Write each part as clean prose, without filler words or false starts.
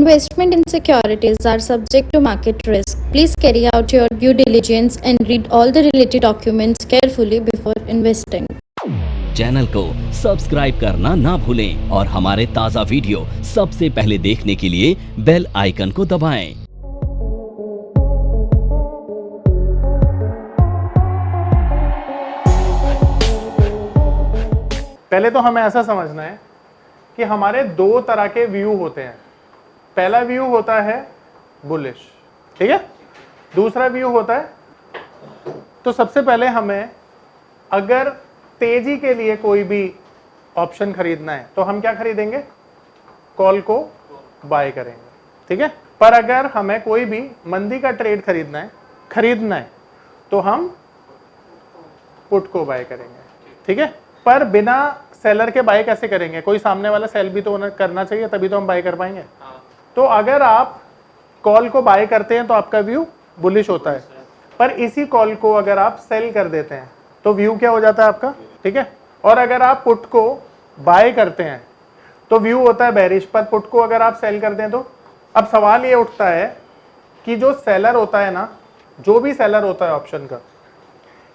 Investment in securities are subject to market risk. Please carry out your due diligence and read all the related documents carefully before investing. Channel को subscribe करना ना भूलें और हमारे ताज़ा video सबसे पहले देखने के लिए बेल आइकन को दबाएं। पहले तो हमें ऐसा समझना है कि हमारे दो तरह के व्यू होते हैं। पहला व्यू होता है बुलिश, ठीक है, दूसरा व्यू होता है। तो सबसे पहले हमें अगर तेजी के लिए कोई भी ऑप्शन खरीदना है तो हम क्या खरीदेंगे? कॉल को बाय करेंगे, ठीक है। पर अगर हमें कोई भी मंदी का ट्रेड खरीदना है तो हम पुट को बाय करेंगे, ठीक है। पर बिना सेलर के बाय कैसे करेंगे? कोई सामने वाला सेल भी तो करना चाहिए, तभी तो हम बाय कर पाएंगे। तो अगर आप कॉल को बाय करते हैं तो आपका व्यू बुलिश होता है, पर इसी कॉल को अगर आप सेल कर देते हैं तो व्यू क्या हो जाता है आपका, ठीक है। और अगर आप पुट को बाय करते हैं तो व्यू होता है बेरिश, पर पुट को अगर आप सेल करते हैं तो अब सवाल ये उठता है कि जो सेलर होता है ना, जो भी सेलर होता है ऑप्शन का,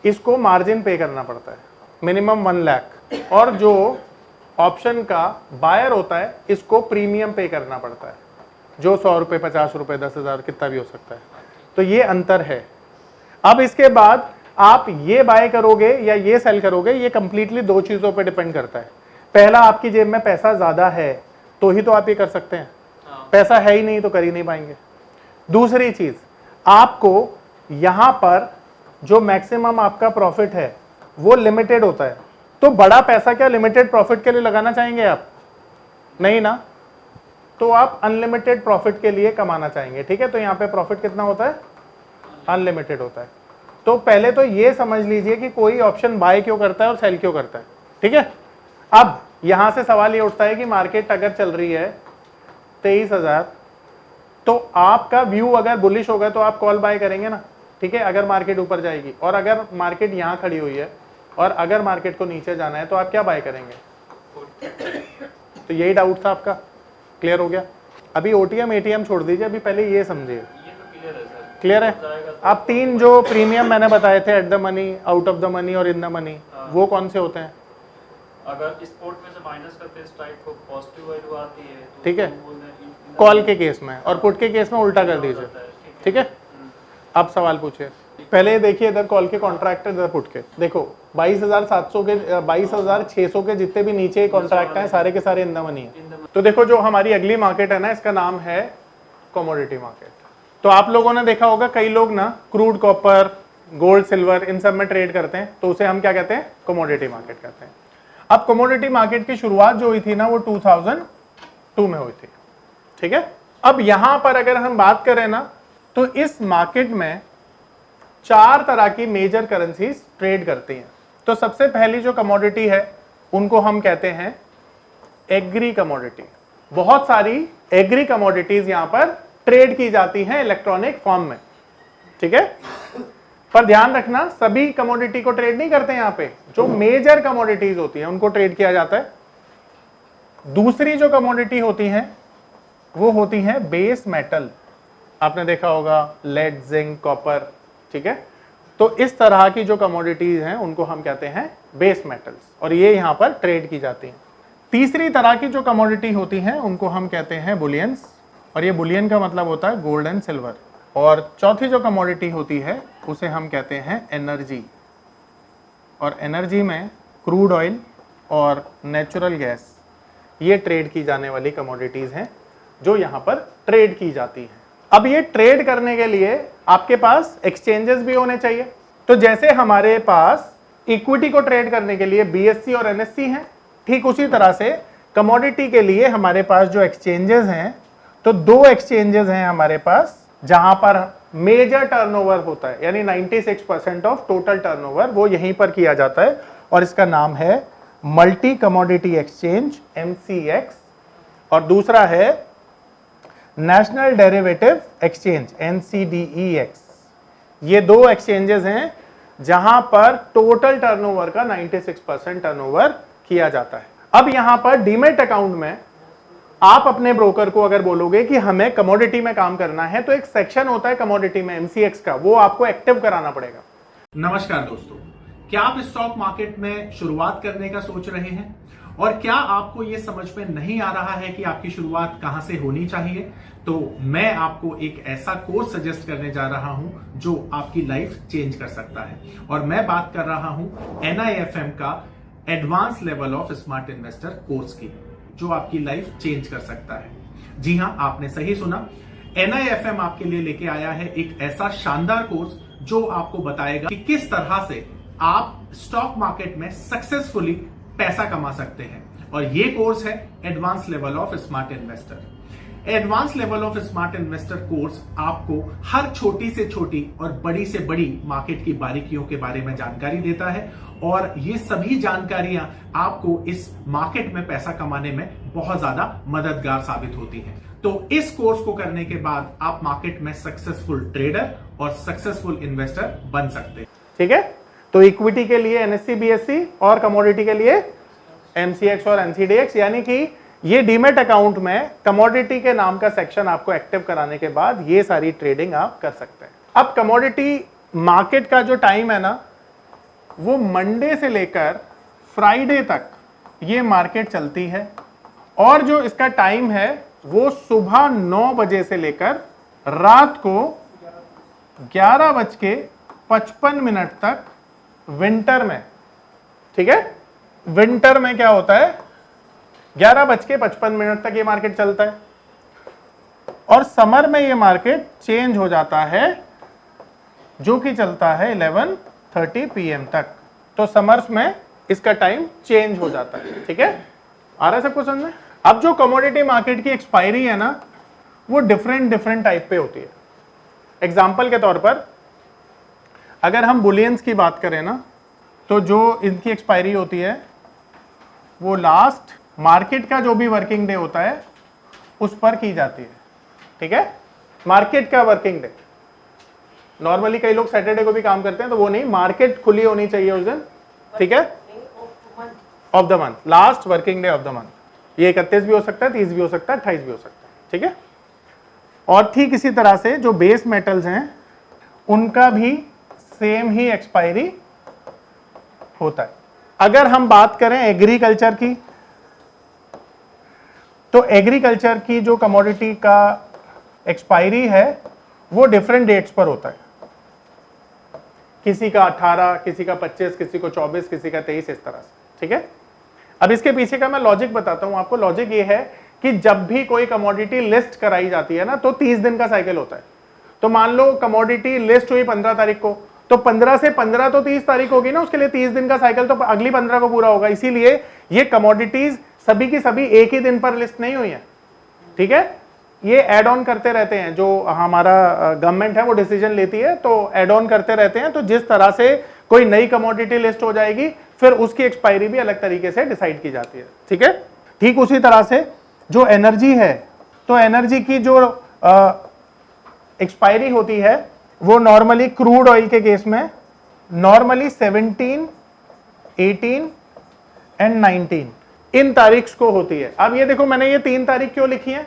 इसको मार्जिन पे करना पड़ता है, मिनिमम 1 लाख, और जो ऑप्शन का बायर होता है इसको प्रीमियम पे करना पड़ता है, जो 100 रुपये, 50 रुपये, 10,000, कितना भी हो सकता है। तो ये अंतर है। अब इसके बाद आप ये बाय करोगे या ये सेल करोगे, ये कंप्लीटली दो चीजों पे डिपेंड करता है। पहला, आपकी जेब में पैसा ज्यादा है तो ही तो आप ये कर सकते हैं, पैसा है ही नहीं तो कर ही नहीं पाएंगे। दूसरी चीज, आपको यहां पर जो मैक्सिमम आपका प्रॉफिट है वो लिमिटेड होता है। तो बड़ा पैसा क्या लिमिटेड प्रॉफिट के लिए लगाना चाहेंगे आप? नहीं ना। तो आप अनलिमिटेड प्रॉफिट के लिए कमाना चाहेंगे, ठीक है। तो यहां पे प्रॉफिट कितना होता है? अनलिमिटेड होता है। तो पहले तो ये समझ लीजिए कि कोई ऑप्शन बाय क्यों करता है और सेल क्यों करता है, ठीक है। अब यहां से सवाल ये उठता है कि मार्केट अगर चल रही है 23,000, तो आपका व्यू अगर बुलिश होगा तो आप कॉल बाय करेंगे ना, ठीक है, अगर मार्केट ऊपर जाएगी। और अगर मार्केट यहां खड़ी हुई है और अगर मार्केट को नीचे जाना है तो आप क्या बाय करेंगे? तो यही डाउट था आपका, क्लियर हो गया। अभी ओटीएम एटीएम छोड़ दीजिए, अभी पहले ये समझिए। क्लियर है? आप तीन जो प्रीमियम मैंने बताए थे, at the money, out of the money और इन द मनी, वो कौन से होते हैं? अगर इस पोर्ट में से माइनस करते हैं स्ट्राइक को पॉजिटिव वैल्यू आती है तो ठीक है, कॉल के केस में, और पुट के केस में उल्टा कर दीजिए, ठीक है। अब सवाल पूछिए। पहले देखिए इधर कॉल के कॉन्ट्रैक्ट, इधर पुट के। देखो 22,700 के 22,600 के जितने भी नीचे कॉन्ट्रैक्ट हैं सारे के सारे इन द मनी है। तो देखो जो हमारी अगली मार्केट है ना, इसका नाम है कमोडिटी मार्केट। तो आप लोगों ने देखा होगा कई लोग ना क्रूड कॉपर, गोल्ड, सिल्वर, इन सब में ट्रेड करते हैं, तो उसे हम क्या कहते हैं? कमोडिटी मार्केट कहते हैं। अब कमोडिटी मार्केट की शुरुआत जो हुई थी ना, वो 2002 में हुई थी, ठीक है। अब यहां पर अगर हम बात करें ना, तो इस मार्केट में 4 तरह की मेजर करेंसीज ट्रेड करती हैं। तो सबसे पहली जो कमोडिटी है उनको हम कहते हैं एग्री कमोडिटी। बहुत सारी एग्री कमोडिटीज यहां पर ट्रेड की जाती हैं इलेक्ट्रॉनिक फॉर्म में, ठीक है। पर ध्यान रखना, सभी कमोडिटी को ट्रेड नहीं करते यहां पे, जो मेजर कमोडिटीज होती हैं उनको ट्रेड किया जाता है। दूसरी जो कमोडिटी होती हैं वो होती हैं बेस मेटल। आपने देखा होगा लेड, जिंक, कॉपर, ठीक है। तो इस तरह की जो कमोडिटीज हैं उनको हम कहते हैं बेस मेटल्स, और ये यहां पर ट्रेड की जाती हैं। तीसरी तरह की जो कमोडिटी होती हैं उनको हम कहते हैं बुलियंस, और ये बुलियन का मतलब होता है गोल्ड एंड सिल्वर। और चौथी जो कमोडिटी होती है उसे हम कहते हैं एनर्जी, और एनर्जी में क्रूड ऑयल और नेचुरल गैस, ये ट्रेड की जाने वाली कमोडिटीज हैं जो यहां पर ट्रेड की जाती हैं। अब ये ट्रेड करने के लिए आपके पास एक्सचेंजेस भी होने चाहिए। तो जैसे हमारे पास इक्विटी को ट्रेड करने के लिए बीएससी और एनएससी हैं, ठीक उसी तरह से कमोडिटी के लिए हमारे पास जो एक्सचेंजेस हैं, तो 2 एक्सचेंजेस हैं हमारे पास जहां पर मेजर टर्नओवर होता है, यानी 96% ऑफ टोटल टर्नओवर वो यहीं पर किया जाता है, और इसका नाम है मल्टी कमोडिटी एक्सचेंज, MCX, और दूसरा है नेशनल डेरिवेटिव एक्सचेंज, NCDEX। ये 2 एक्सचेंजेस हैं जहां पर टोटल टर्नओवर का 96% टर्नओवर किया जाता है। अब यहां पर डीमेट अकाउंट में आप अपने ब्रोकर को अगर बोलोगे कि हमें कमोडिटी में काम करना है, तो एक सेक्शन होता है कमोडिटी में एमसीएक्स का, वो आपको एक्टिव कराना पड़ेगा। नमस्कार दोस्तों, क्या आप स्टॉक मार्केट में शुरुआत करने का सोच रहे हैं और क्या आपको यह समझ में नहीं आ रहा है कि आपकी शुरुआत कहां से होनी चाहिए? तो मैं आपको एक ऐसा कोर्स सजेस्ट करने जा रहा हूं जो आपकी लाइफ चेंज कर सकता है, और मैं बात कर रहा हूं NIFM का advance level of smart investor course की, जो आपकी लाइफ चेंज कर सकता है। जी हां, आपने सही सुना, NIFM आपके लिए लेके आया है एक ऐसा शानदार कोर्स जो आपको बताएगा कि किस तरह से आप स्टॉक मार्केट में सक्सेसफुली पैसा कमा सकते हैं। और ये कोर्स है advance level of smart investor. Advance level of smart investor course आपको हर छोटी से छोटी और बड़ी से बड़ी मार्केट की बारीकियों के बारे में जानकारी देता है, और ये सभी जानकारियां आपको इस मार्केट में पैसा कमाने में बहुत ज्यादा मददगार साबित होती हैं। तो इस कोर्स को करने के बाद आप मार्केट में सक्सेसफुल ट्रेडर और सक्सेसफुल इन्वेस्टर बन सकते हैं। ठीक है, तो इक्विटी के लिए NSE BSE और कमोडिटी के लिए MCX और NCDX, यानी कि ये डीमेट अकाउंट में कमोडिटी के नाम का सेक्शन आपको एक्टिव कराने के बाद ये सारी ट्रेडिंग आप कर सकते हैं। अब कमोडिटी मार्केट का जो टाइम है ना, वो मंडे से लेकर फ्राइडे तक ये मार्केट चलती है, और जो इसका टाइम है वो सुबह 9 बजे से लेकर रात को 11:55 तक विंटर में। ठीक है, विंटर में क्या होता है, 11:55 तक ये मार्केट चलता है, और समर में ये मार्केट चेंज हो जाता है, जो कि चलता है 11:30 PM तक। तो समर्स में इसका टाइम चेंज हो जाता है। ठीक है, आ रहा है सबको समझ में? अब जो कमोडिटी मार्केट की एक्सपायरी है ना, वो डिफरेंट टाइप पे होती है। एग्जाम्पल के तौर पर अगर हम बुलियंस की बात करें ना, तो जो इनकी एक्सपायरी होती है वो लास्ट मार्केट का जो भी वर्किंग डे होता है उस पर की जाती है। ठीक है, मार्केट का वर्किंग डे। नॉर्मली कई लोग सैटरडे को भी काम करते हैं, तो वो नहीं, मार्केट खुली होनी चाहिए उस दिन। ठीक है, of the month, last working day of the month. ये 31 भी हो सकता है, 30 भी हो सकता है, 28 भी हो सकता है। ठीक है, और ठीक इसी तरह से जो बेस मेटल्स हैं उनका भी सेम ही एक्सपायरी होता है। अगर हम बात करें एग्रीकल्चर की, तो एग्रीकल्चर की जो कमोडिटी का एक्सपायरी है वो डिफरेंट डेट्स पर होता है। किसी का 18, किसी का 25, किसी को 24, किसी का 23, इस तरह से। ठीक है, अब इसके पीछे का मैं लॉजिक बताता हूं आपको। लॉजिक ये है कि जब भी कोई कमोडिटी लिस्ट कराई जाती है ना, तो 30 दिन का साइकिल होता है। तो मान लो कमोडिटी लिस्ट हुई 15 तारीख को, तो 15 से 15 तो 30 तारीख होगी ना, उसके लिए 30 दिन का साइकिल, तो अगली 15 को पूरा होगा। इसीलिए ये कमोडिटीज सभी की सभी एक ही दिन पर लिस्ट नहीं हुई है। ठीक है, ये एड ऑन करते रहते हैं, जो हमारा गवर्नमेंट है वो डिसीजन लेती है, तो एड ऑन करते रहते हैं। तो जिस तरह से कोई नई कमोडिटी लिस्ट हो जाएगी, फिर उसकी एक्सपायरी भी अलग तरीके से डिसाइड की जाती है। ठीक है, ठीक उसी तरह से जो एनर्जी है, तो एनर्जी की जो एक्सपायरी होती है वो नॉर्मली क्रूड ऑयल के केस में नॉर्मली 17, 18 एंड 19 इन तारीख को होती है। अब ये देखो, मैंने ये 3 तारीख क्यों लिखी है?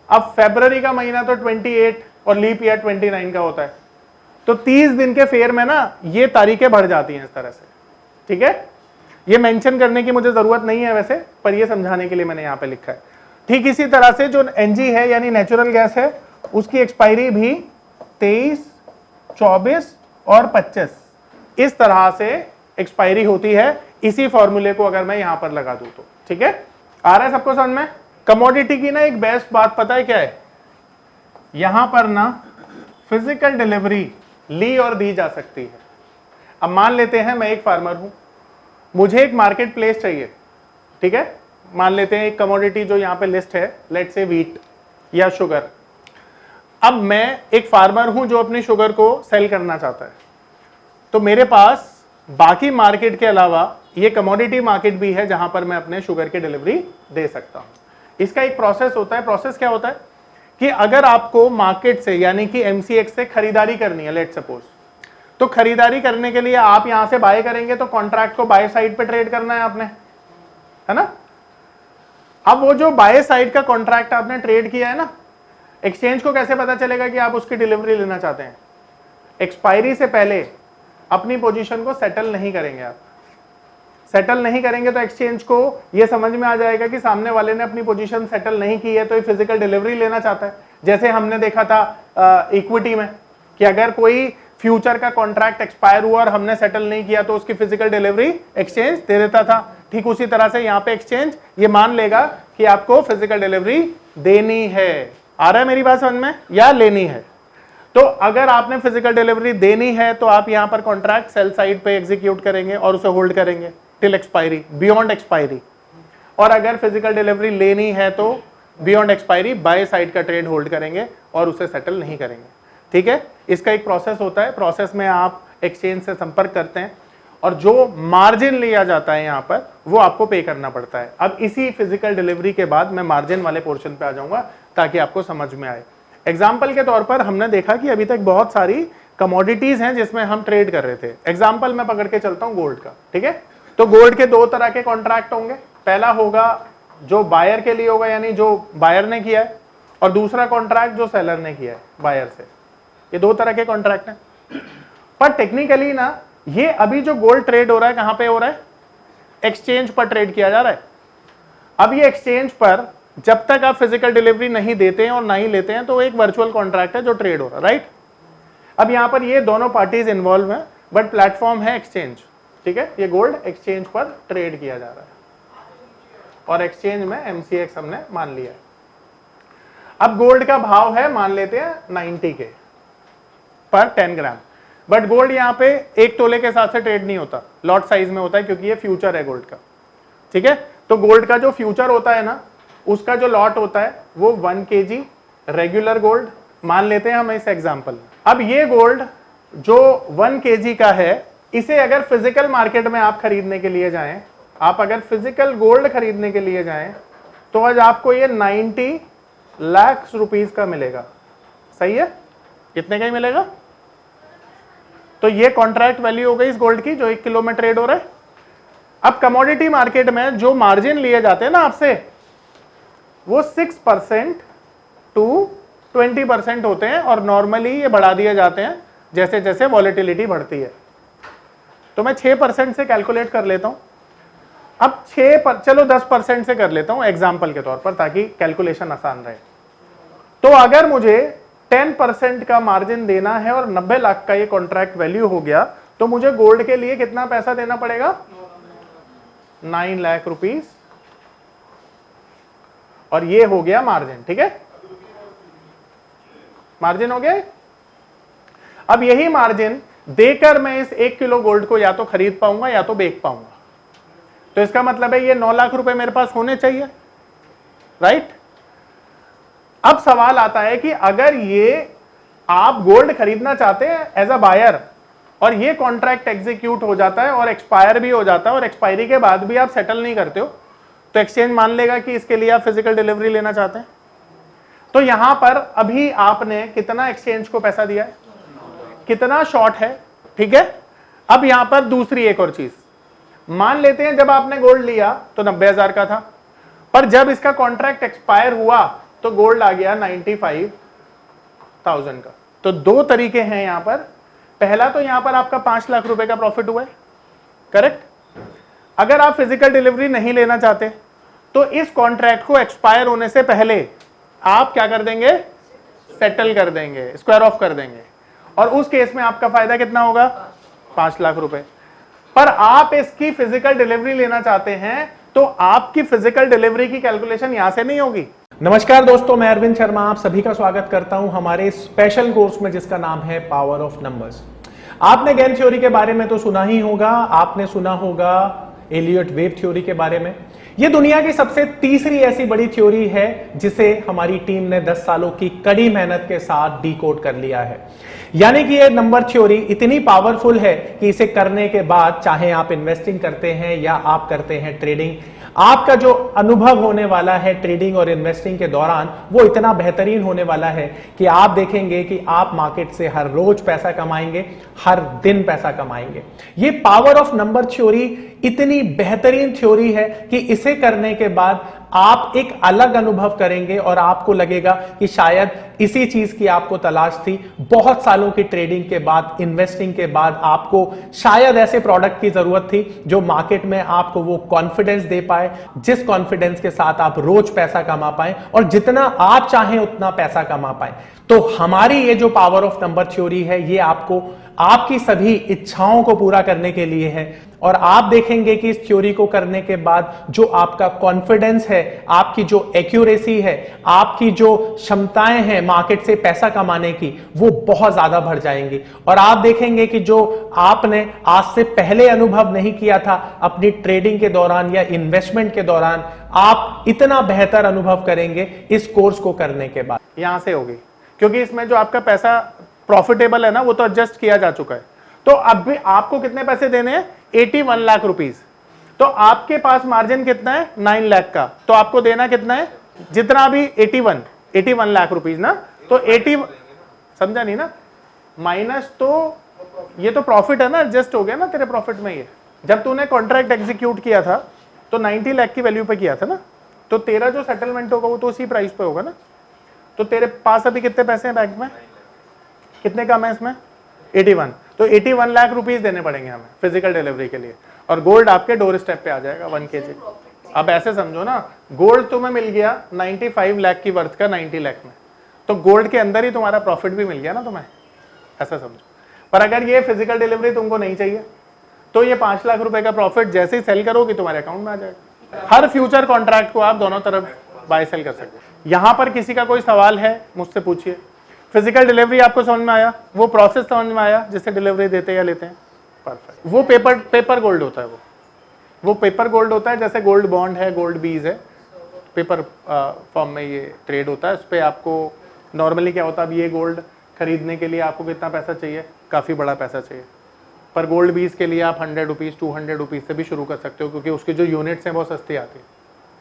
अब फरवरी का महीना तो 28 और लीप ईयर 29 का होता है, तो 30 दिन के फेयर में ना ये तारीखें बढ़ जाती हैं इस तरह से। ठीक है, ये मेंशन करने की मुझे जरूरत नहीं है वैसे, पर ये समझाने के लिए मैंने यहां पे लिखा है। ठीक इसी तरह से जो एनजी है यानी नेचुरल गैस है, उसकी एक्सपायरी भी 23, 24 और 25 इस तरह से एक्सपायरी होती है। इसी फॉर्मूले को अगर मैं यहां पर लगा दूं तो। ठीक है, आ रहा है सबको समझ में? कमोडिटी की ना एक बेस्ट बात पता है क्या है? यहां पर ना फिजिकल डिलीवरी ली और दी जा सकती है। अब मान लेते हैं मैं एक फार्मर हूं, मुझे एक मार्केट प्लेस चाहिए। ठीक है, मान लेते हैं एक कमोडिटी जो यहां पे लिस्ट है, लेट्स से व्हीट या शुगर। अब मैं एक फार्मर हूं जो अपनी शुगर को सेल करना चाहता है, तो मेरे पास बाकी मार्केट के अलावा ये कमोडिटी मार्केट भी है जहां पर मैं अपने शुगर की डिलीवरी दे सकता हूं। इसका एक प्रोसेस होता है। प्रोसेस क्या होता है कि अगर आपको मार्केट से यानी कि MCX से खरीदारी करनी है, लेट सपोज, तो खरीदारी करने के लिए आप यहां से बाय करेंगे, तो कॉन्ट्रैक्ट को बाय साइड पे ट्रेड करना है आपने, है ना? अब वो जो बाय साइड का कॉन्ट्रैक्ट आपने ट्रेड किया है ना, एक्सचेंज को कैसे पता चलेगा कि आप उसकी डिलीवरी लेना चाहते हैं? एक्सपायरी से पहले अपनी पोजीशन को सेटल नहीं करेंगे। आप सेटल नहीं करेंगे तो एक्सचेंज को यह समझ में आ जाएगा कि सामने वाले ने अपनी पोजीशन सेटल नहीं की है, तो ये फिजिकल डिलीवरी लेना चाहता है। जैसे हमने देखा था इक्विटी में कि अगर कोई फ्यूचर का कॉन्ट्रैक्ट एक्सपायर हुआ और हमने सेटल नहीं किया तो उसकी फिजिकल डिलीवरी एक्सचेंज दे देता था। ठीक उसी तरह से यहां पे एक्सचेंज ये मान लेगा कि आपको फिजिकल डिलीवरी देनी है। आ रहा है मेरी बात समझ में, या लेनी है? तो अगर आपने फिजिकल डिलीवरी देनी है तो आप यहां पर कॉन्ट्रैक्ट सेल साइड पे एग्जीक्यूट करेंगे और उसे होल्ड करेंगे टिल एक्सपायरी, बियॉन्ड एक्सपायरी। और अगर फिजिकल डिलीवरी लेनी है तो बियॉन्ड एक्सपायरी बाय साइड का ट्रेड होल्ड करेंगे और उसे सेटल नहीं करेंगे। ठीक है, इसका एक प्रोसेस होता है। प्रोसेस में आप एक्सचेंज से संपर्क करते हैं और जो मार्जिन लिया जाता है यहां पर वो आपको पे करना पड़ता है। अब इसी फिजिकल डिलीवरी के बाद मैं मार्जिन वाले पोर्शन पे आ जाऊंगा ताकि आपको समझ में आए। एग्जाम्पल के तौर पर हमने देखा कि अभी तक बहुत सारी कमोडिटीज हैं जिसमें हम ट्रेड कर रहे थे। एग्जाम्पल मैं पकड़ के चलता हूं गोल्ड का। ठीक है, तो गोल्ड के दो तरह के कॉन्ट्रैक्ट होंगे। पहला होगा जो बायर के लिए होगा, यानी जो बायर ने किया है, और दूसरा कॉन्ट्रैक्ट जो सेलर ने किया है बायर से। ये दो तरह के कॉन्ट्रैक्ट हैं। पर टेक्निकली ना ये अभी जो गोल्ड ट्रेड हो रहा है कहां पे हो रहा है? एक्सचेंज पर ट्रेड किया जा रहा है। अब ये एक्सचेंज पर जब तक आप फिजिकल डिलीवरी नहीं देते हैं और नहीं लेते हैं तो एक वर्चुअल कॉन्ट्रैक्ट है जो ट्रेड हो रहा है, राइट? अब यहां पर ये दोनों पार्टीज इन्वॉल्व हैं बट प्लेटफॉर्म है एक्सचेंज। ठीक है, ये गोल्ड एक्सचेंज पर ट्रेड किया जा रहा है और एक्सचेंज में MCX हमने मान लिया है। अब गोल्ड का भाव है मान लेते हैं 90 के पर 10 ग्राम, बट गोल्ड यहां पे 1 तोले के साथ से ट्रेड नहीं होता, लॉट साइज में होता है क्योंकि ये फ्यूचर है गोल्ड का। ठीक है, तो गोल्ड का जो फ्यूचर होता है ना, उसका जो लॉट होता है वो 1 kg रेगुलर गोल्ड मान लेते हैं हम इस एग्जांपल में। अब ये गोल्ड जो 1 kg का है, इसे अगर फिजिकल मार्केट में आप खरीदने के लिए जाएं, आप अगर फिजिकल गोल्ड खरीदने के लिए जाएं तो आज आपको ये 90 लाख रुपीस का मिलेगा। सही है, कितने का ही मिलेगा? तो ये कॉन्ट्रैक्ट वैल्यू हो गई इस गोल्ड की जो 1 किलो में ट्रेड हो रहा है। अब कमोडिटी मार्केट में जो मार्जिन लिए जाते हैं ना आपसे, वो 6% टू 20% होते हैं और नॉर्मली ये बढ़ा दिए जाते हैं जैसे जैसे वॉलेटिलिटी बढ़ती है। तो मैं 6% से कैलकुलेट कर लेता हूं। अब 10% से कर लेता हूं एग्जाम्पल के तौर पर ताकि कैलकुलेशन आसान रहे। तो अगर मुझे 10% का मार्जिन देना है और 90 लाख का ये कॉन्ट्रैक्ट वैल्यू हो गया तो मुझे गोल्ड के लिए कितना पैसा देना पड़ेगा? 9 लाख रुपीस, और ये हो गया मार्जिन। ठीक है, मार्जिन हो गया। अब यही मार्जिन देकर मैं इस 1 किलो गोल्ड को या तो खरीद पाऊंगा या तो बेच पाऊंगा। तो इसका मतलब है ये 9 लाख रुपए मेरे पास होने चाहिए, राइट? अब सवाल आता है कि अगर ये आप गोल्ड खरीदना चाहते हैं एज अ बायर और ये कॉन्ट्रैक्ट एग्जीक्यूट हो जाता है और एक्सपायर भी हो जाता है और एक्सपायरी के बाद भी आप सेटल नहीं करते हो, तो एक्सचेंज मान लेगा कि इसके लिए आप फिजिकल डिलीवरी लेना चाहते हैं। तो यहां पर अभी आपने कितना एक्सचेंज को पैसा दिया है, कितना शॉर्ट है। ठीक है, अब यहां पर दूसरी एक और चीज मान लेते हैं, जब आपने गोल्ड लिया तो 90,000 का था, पर जब इसका कॉन्ट्रैक्ट एक्सपायर हुआ तो गोल्ड आ गया 95,000 का। तो दो तरीके हैं यहां पर। पहला तो यहां पर आपका 5 लाख रुपए का प्रॉफिट हुआ है, करेक्ट? अगर आप फिजिकल डिलीवरी नहीं लेना चाहते तो इस कॉन्ट्रैक्ट को एक्सपायर होने से पहले आप क्या कर देंगे? सेटल कर देंगे, स्क्वायर ऑफ कर देंगे, और उस केस में आपका फायदा कितना होगा? 5 लाख रुपए। पर आप इसकी फिजिकल डिलीवरी लेना चाहते हैं तो आपकी फिजिकल डिलीवरी की कैलकुलेशन यहां से नहीं होगी। नमस्कार दोस्तों, मैं अरविंद शर्मा आप सभी का स्वागत करता हूं हमारे स्पेशल कोर्स में जिसका नाम है पावर ऑफ नंबर्स। आपने गेम थ्योरी के बारे में तो सुना ही होगा, आपने सुना होगा एलियट वेव थ्योरी के बारे में। यह दुनिया की सबसे तीसरी ऐसी बड़ी थ्योरी है जिसे हमारी टीम ने 10 सालों की कड़ी मेहनत के साथ डिकोड कर लिया है। यानी कि यह नंबर थ्योरी इतनी पावरफुल है कि इसे करने के बाद चाहे आप इन्वेस्टिंग करते हैं या आप करते हैं ट्रेडिंग, आपका जो अनुभव होने वाला है ट्रेडिंग और इन्वेस्टिंग के दौरान वो इतना बेहतरीन होने वाला है कि आप देखेंगे कि आप मार्केट से हर रोज पैसा कमाएंगे, हर दिन पैसा कमाएंगे। ये पावर ऑफ नंबर थ्योरी इतनी बेहतरीन थ्योरी है कि इसे करने के बाद आप एक अलग अनुभव करेंगे और आपको लगेगा कि शायद इसी चीज की आपको तलाश थी। बहुत सालों की ट्रेडिंग के बाद, इन्वेस्टिंग के बाद आपको शायद ऐसे प्रोडक्ट की जरूरत थी जो मार्केट में आपको वो कॉन्फिडेंस दे पाए, जिस कॉन्फिडेंस के साथ आप रोज पैसा कमा पाए और जितना आप चाहें उतना पैसा कमा पाए। तो हमारी ये जो पावर ऑफ नंबर थ्योरी है, ये आपको आपकी सभी इच्छाओं को पूरा करने के लिए है। और आप देखेंगे कि इस थ्योरी को करने के बाद जो आपका कॉन्फिडेंस है, आपकी जो एक्यूरेसी है, आपकी जो क्षमताएं हैं मार्केट से पैसा कमाने की, वो बहुत ज्यादा बढ़ जाएंगी। और आप देखेंगे कि जो आपने आज से पहले अनुभव नहीं किया था अपनी ट्रेडिंग के दौरान या इन्वेस्टमेंट के दौरान, आप इतना बेहतर अनुभव करेंगे इस कोर्स को करने के बाद। यहां से होगी, क्योंकि इसमें जो आपका पैसा प्रॉफिटेबल है ना, वो तो एडजस्ट किया जा चुका है। तो अब भी आपको कितने पैसे देने हैं? 81 लाख रुपीस। तो आपके पास मार्जिन कितना है? 9 लाख का। तो आपको देना कितना है? जितना भी 81 लाख रुपीस ना, तो 80, समझा नहीं ना, माइनस, तो ये तो प्रॉफिट है ना, एडजस्ट हो गया ना तेरे प्रॉफिट में। ये जब तूने कॉन्ट्रैक्ट एग्जीक्यूट किया था तो 90 लाख की वैल्यू पे किया था ना, तो तेरा जो सेटलमेंट होगा वो तो उसी प्राइस पे होगा ना। तो तेरे पास अभी कितने पैसे हैं बैंक में? कितने कम है इसमें? 81। तो 81 लाख रुपीस देने पड़ेंगे हमें फिजिकल डिलीवरी के लिए, और गोल्ड आपके डोर स्टेप पे आ जाएगा 1 kg। अब ऐसे समझो ना, गोल्ड तुम्हें मिल गया 95 लाख की वर्थ का 90 लाख में, तो गोल्ड के अंदर ही तुम्हारा प्रॉफिट भी मिल गया ना तुम्हें, ऐसा समझो। पर अगर ये फिजिकल डिलीवरी तुमको नहीं चाहिए तो ये 5 लाख रुपए का प्रॉफिट जैसे ही सेल करोगे तुम्हारे अकाउंट में आ जाएगा। हर फ्यूचर कॉन्ट्रैक्ट को आप दोनों तरफ बाय सेल कर सकते हो। यहां पर किसी का कोई सवाल है मुझसे पूछिए। फिजिकल डिलीवरी आपको समझ में आया? वो प्रोसेस समझ में आया जिससे डिलीवरी देते या लेते हैं? परफेक्ट। वो पेपर गोल्ड होता है, वो पेपर गोल्ड होता है, जैसे गोल्ड बॉन्ड है, गोल्ड बीज है, पेपर फॉर्म में ये ट्रेड होता है। उस पर आपको नॉर्मली क्या होता है, अब ये गोल्ड खरीदने के लिए आपको कितना पैसा चाहिए? काफ़ी बड़ा पैसा चाहिए। पर गोल्ड बीज के लिए आप 100 रुपीज़ 200 रुपीज़ से भी शुरू कर सकते हो, क्योंकि उसकी जो यूनिट्स हैं बहुत सस्ती आती है।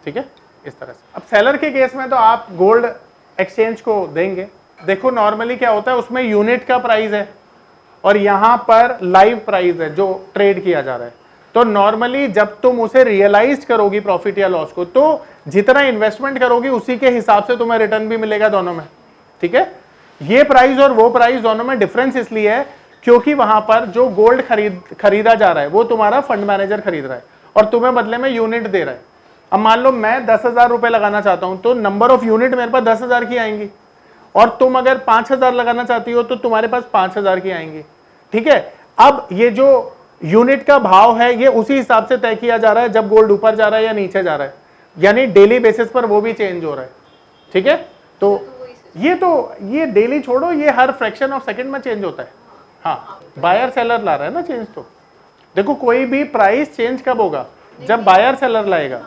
ठीक है, इस तरह से। अब सेलर के केस में तो आप गोल्ड एक्सचेंज को देंगे। देखो नॉर्मली क्या होता है, उसमें यूनिट का प्राइस है और यहां पर लाइव प्राइस है जो ट्रेड किया जा रहा है। तो नॉर्मली जब तुम उसे रियलाइज करोगी प्रॉफिट या लॉस को, तो जितना इन्वेस्टमेंट करोगी उसी के हिसाब से तुम्हें रिटर्न भी मिलेगा दोनों में। ठीक है, ये प्राइस और वो प्राइस दोनों में डिफरेंस इसलिए है क्योंकि वहां पर जो गोल्ड खरीदा जा रहा है वो तुम्हारा फंड मैनेजर खरीद रहा है और तुम्हें बदले में यूनिट दे रहा है। अब मान लो मैं 10,000 रुपए लगाना चाहता हूं, तो नंबर ऑफ यूनिट मेरे पास 10,000 की आएंगी, और तुम अगर 5,000 लगाना चाहती हो तो तुम्हारे पास 5,000 की आएंगी। ठीक है, अब ये जो यूनिट का भाव है ये उसी हिसाब से तय किया जा रहा है जब गोल्ड ऊपर जा रहा है या नीचे जा रहा है, यानी डेली बेसिस पर वो भी चेंज हो रहा है। ठीक है, तो ये डेली छोड़ो, ये हर फ्रैक्शन ऑफ सेकंड में चेंज होता है। हाँ, बायर सेलर ला रहा है ना चेंज। तो देखो कोई भी प्राइस चेंज कब होगा? जब बायर सेलर लाएगा।